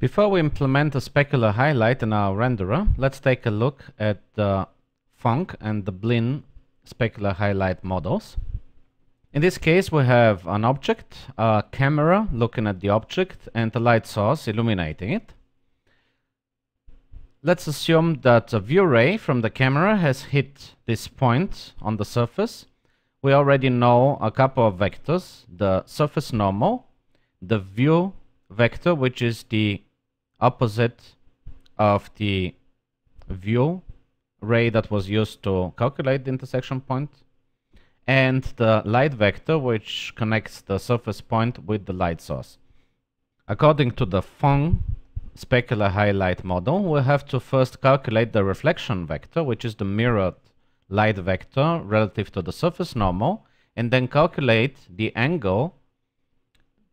Before we implement a specular highlight in our renderer, let's take a look at the Fonk and the Blinn specular highlight models. In this case, we have an object, a camera looking at the object, and a light source illuminating it. Let's assume that a view ray from the camera has hit this point on the surface. We already know a couple of vectors: the surface normal, the view vector, which is the opposite of the view ray that was used to calculate the intersection point, and the light vector, which connects the surface point with the light source. According to the Fonk specular highlight model, we have to first calculate the reflection vector, which is the mirrored light vector relative to the surface normal, and then calculate the angle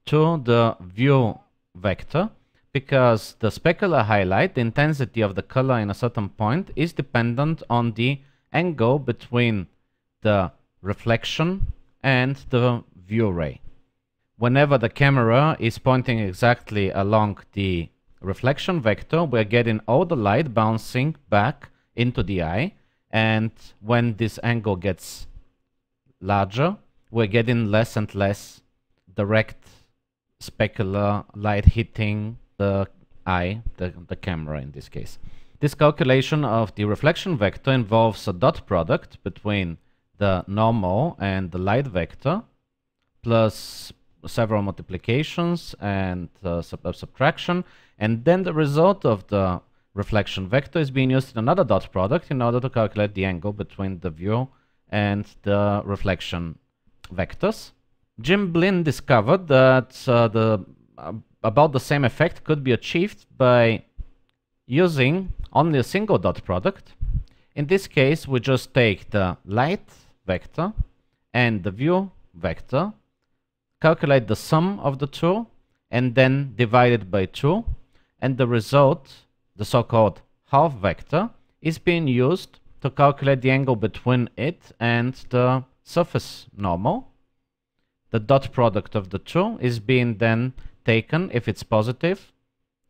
to the view vector, because the specular highlight, the intensity of the color in a certain point, is dependent on the angle between the reflection and the view ray. Whenever the camera is pointing exactly along the reflection vector, we're getting all the light bouncing back into the eye, and when this angle gets larger, we're getting less and less direct specular light hitting the eye, the camera in this case. This calculation of the reflection vector involves a dot product between the normal and the light vector, plus several multiplications and subtraction, and then the result of the reflection vector is being used in another dot product in order to calculate the angle between the view and the reflection vectors. Jim Blinn discovered that about the same effect could be achieved by using only a single dot product. In this case, we just take the light vector and the view vector, calculate the sum of the two, and then divide it by 2, and the result, the so-called half vector, is being used to calculate the angle between it and the surface normal. The dot product of the two is being then taken, if it's positive,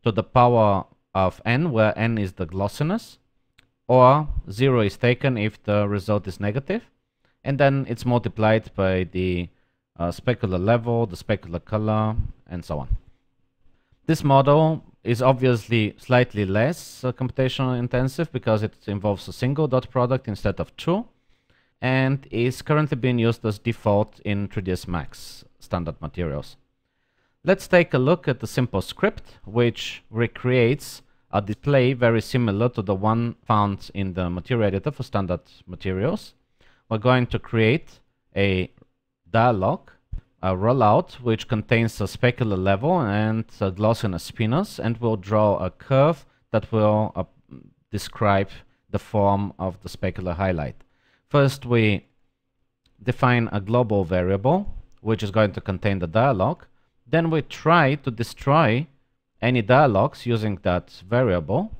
to the power of n, where n is the glossiness, or 0 is taken if the result is negative, and then it's multiplied by the specular level, the specular color, and so on. This model is obviously slightly less computationally intensive because it involves a single dot product instead of 2, and is currently being used as default in 3ds Max standard materials. Let's take a look at the simple script, which recreates a display very similar to the one found in the material editor for standard materials. We're going to create a dialog, a rollout, which contains a specular level and a glossiness spinners, and we'll draw a curve that will describe the form of the specular highlight. First, we define a global variable, which is going to contain the dialog. Then we try to destroy any dialogues using that variable.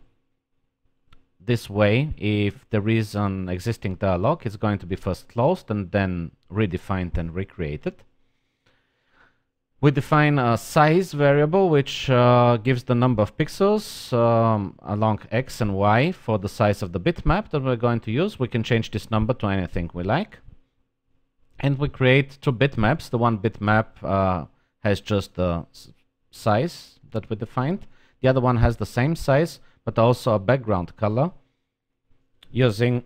This way, if there is an existing dialog, it's going to be first closed and then redefined and recreated. We define a size variable, which gives the number of pixels along X and Y for the size of the bitmap that we're going to use. We can change this number to anything we like. And we create two bitmaps. The one bitmap has just the size that we defined. The other one has the same size, but also a background color using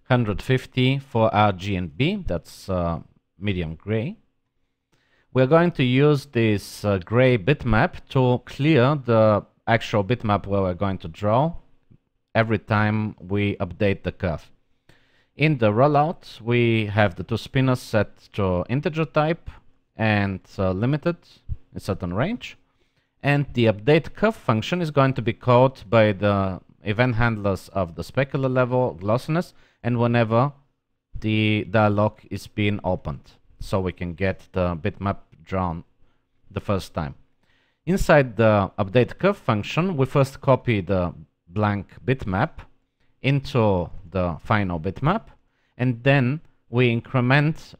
150 for RGB, that's medium gray. We're going to use this gray bitmap to clear the actual bitmap where we're going to draw every time we update the curve. In the rollout, we have the two spinners set to integer type and limited in certain range. And the update curve function is going to be called by the event handlers of the specular level, glossiness, and whenever the dialog is being opened, so we can get the bitmap drawn the first time. Inside the update curve function, we first copy the blank bitmap into the final bitmap, and then we increment